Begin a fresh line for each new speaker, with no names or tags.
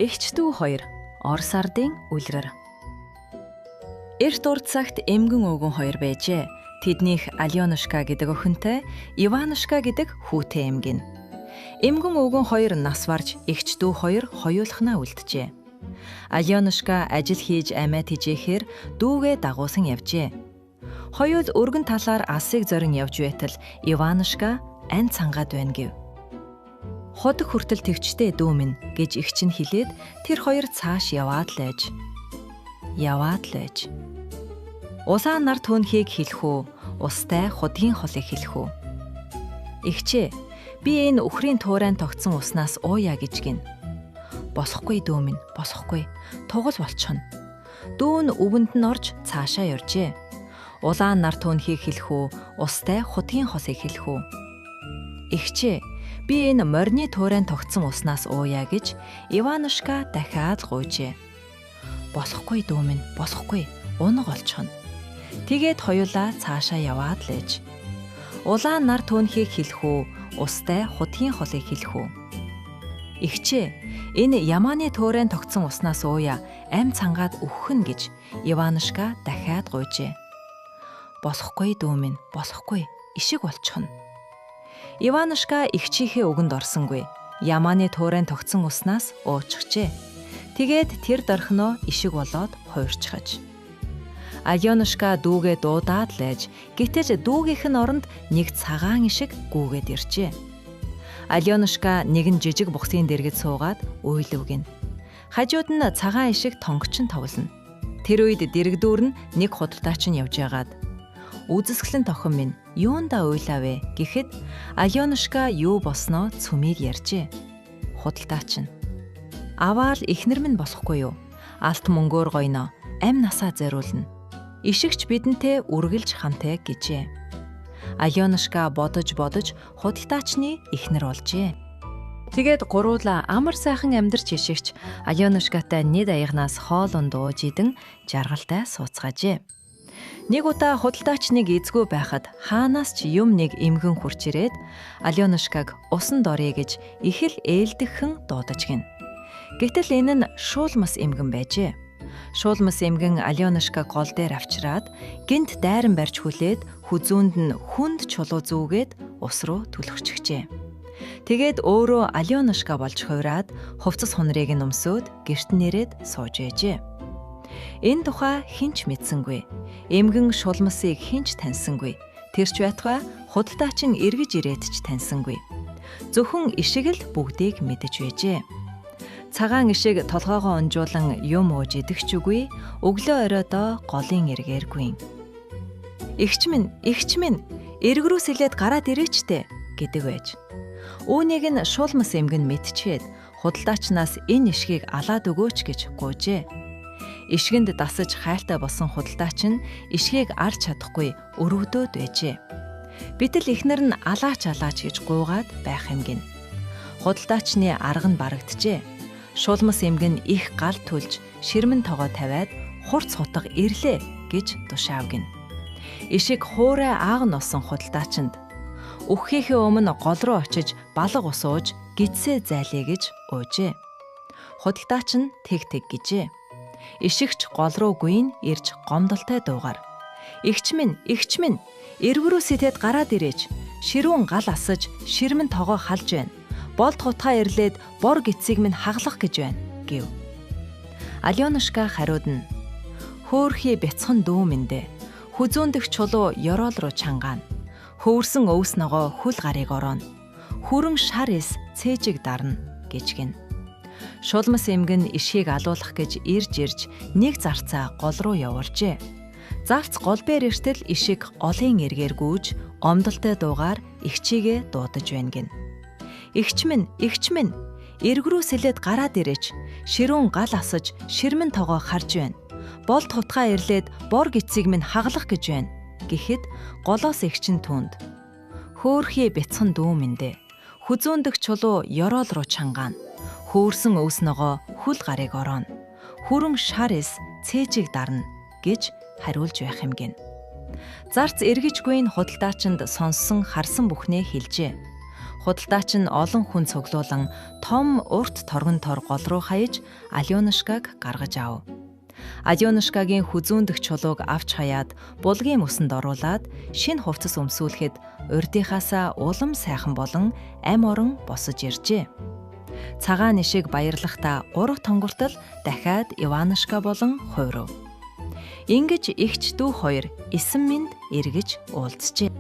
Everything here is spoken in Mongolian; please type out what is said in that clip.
Эгч дүү хоёр Орос ардын үлрэр. Эрт урт цагт эмгэн өвгөн хоёр байжээ. Тэднийх Аленушка гэдэг охинтой, Иванушка гэдэг хүүтэй эмгэн. Эмгэн өвгөн хоёр нас барж эгч дүү хоёр хоёулахнаа үлджээ. Аленушка ажил хийж амиа тижээхээр дүүгээ дагуусан явжээ. Хоёул өргөн талаар асыг зорин явж байтал Иванушка ань цангаад байна гэв. Ходог хүртэл тэгчтэй дүү минь гэж эгч нь хэлээд тэр хоёр цааш яваад л байж. Усаан нар түүнхийг хэлэх үү, устай худгийн холыг хэлэх үү. Эгчээ, би энэ үхрийн туурайн тогтсон уснаас ууя гэж гин. Босохгүй дүү минь, босохгүй. Тугал болчихно. Дүү нь өвөнд нь орж цаашаа явжээ. Улаан нар түүнхийг хэлэх үү, устай худгийн холыг хэлэх үү. Эгчээ, би энэ морины туурайн тогтсон уснаас ууя гэж Иванушка дахиад гуйжээ. Босохгүй дүү минь, босохгүй. Унаг олчихно. Тэгээд хоёулаа цаашаа яваад л ээж. Улаан нар түүнхийг хэлэх үү, устай худгийн холыг хэлэх үү. Эгчээ, энэ ямааны туурайн тогтсон уснаас ууя, ам цангаад өгөх нь гэж Иванушка дахиад гуйжээ. Босохгүй дүү минь, босохгүй. Ишиг болчихно. Иванушка эгчийнхээ үгэнд орсонгүй. Ямааны туурайн тогтсон уснаас уучихжээ. Тэгээд тэр дорхиноо ишиг болоод хуурчхаж. Аленушка дүүгээ дуудаад лээж, гэтэл дүүгийнх нь оронд нэг цагаан ишиг гүүгээд иржээ. Аленушка нэгэн жижиг бухсын дэргэд суугаад уйлвгэн. Хажууд нь цагаан ишиг тонгочин тоглоно. Тэр үед дэрэгдүүр нь нэг худалдаач нь явж яагаад үзэсгэлэн тохон минь юундаа уйлаавэ гэхэд Аленушка юу босноо цүмийг ярьжээ. Худалдаач нь аваал ихнэр минь босохгүй юу? Алт мөнгөөр гойно, ам насаа зориулна. Ишигч бидэнтэй үргэлж хамтай гэжээ. Аленушка бодож худалдаачны ихнэр болжээ. Тэгээд гуруула амар сайхан амьдарч ишигч Аленушкатай нийт аягнаас хоолон дууж идэн жаргалтай сууцгаажээ. Нэг удаа худалдаачныг эзгүй байхад хаанаас ч юм нэг эмгэн хурч ирээд Аленушкаг усан дорё гэж их л ээлдэгхэн дуудаж гин. Гэтэл энэ нь шуулмас эмгэн байжээ. Шуулмас эмгэн Аленушка гол дээр авчираад гинт дайран барьж хүлээд хүзүүнд нь хүнд чулуу зүүгээд ус руу түлхчихжээ. Тэгээд өөрөө Аленушка болж хуураад хувцас хунрыг нь өмсөөд гэрт нэрээд сууж ээжээ. Энэ тухай хинч мэдсэнгүй. Эмгэн шулмасыг хинч таньсангүй. Тэрч байтугай худалдаач нь эргэж ирээд ч таньсангүй. Зөвхөн ишиг л бүгдийг мэдэж байжээ. Цагаан ишиг толгоогоо онжуулан юм ууж идэгч үгүй, өглөө оройдоо голын эргээргүй. Эгч минь, эрг рүү сэлээд гараад ирээчтэй гэдэг байж. Үүнийг нь шуулмас эмгэн мэдчихэд худалдаачнаас энэ ишгийг алаад өгөөч гэж гуйжээ. Ишгэнд дасаж хайлтай болсон худалдаач нь ишгийг арч чадахгүй өрөвдөөд байжээ. Битэл ихнэр нь алаач гэж гуугаад байх юм гин. Худалдаачны арга нь барагджээ. Шулмас эмгэн их гал түлж ширмэн тогоо тавиад хурц хутга ирлээ гэж тушаавгин. Ишиг хуурай ааг нь осон худалдаачинд өгөхийнхээ өмнө гол руу очиж балга ус ууж гидсээ зайлээ гэж уужээ. Худалдаач нь тэг гэжээ. Ишигч гол руу гүйн ирж гомдолтой дуугаар Эгч минь, эрг рүү сэтээд гараад ирээч. Ширүүн гал асаж ширмэн тогоо халж байна. Болд хутгаа ирлээд бор гидсийг минь хаглах гэж байна гэв. Аленушка хариуд нь хөөхий бяцхан дүү минь дээ. Хүзүүндх чулуу ёроол руу чангаана. Хөвөрсөн өвс ногоо хүл гарыг орооно. Хүрэн шар ис цээжиг дарна гэж гин. Шулмас эмгэн ишгийг алуулах гэж ирж нэг зарцаа гол руу явуулжээ. Зарц гол бээр эртэл ишиг олын эргээр гүйж омдолтой дуугаар эгчийгээ дуудаж байна гин. Эгч минь, эрг рүү сэлээд гараад ирээч. Ширүүн гал асаж ширмэн тогоо харж байна. Болд хутгаа ирлээд бор гидсийг минь хаглах гэж байна гэхэд голоос эгчин түнд хөөхий бяцхан дүү минь дээ. Хүзүүндх чулуу ёроол руу чангаана. Хөвөрсөн өвс ногоо хүл гарыг орооно. Хүрэн шар ис цээжиг дарна гэж хариулж байх юм гин. Зарц эргэжгүй нь худалдаачинд сонссон харсан бүхнээ хэлжээ. Худалдаач нь олон хүн цуглуулан том урт торгон тор гол руу хаяж Алёнушкаг гаргаж ав. Алёнушкагийн хүзүүндэх чулууг авч хаяад булгийн мөсөнд оруулаад шинэ хувцас өмсүүлэхэд урдынхаасаа улам сайхан болон ам орон босож иржээ. Цагаан нишиг баярлахдаа 3 тонгортол дахиад Иванушка болон хуйрав. Ингэж эгч дүү хоёр 9 минь эргэж уулзжээ.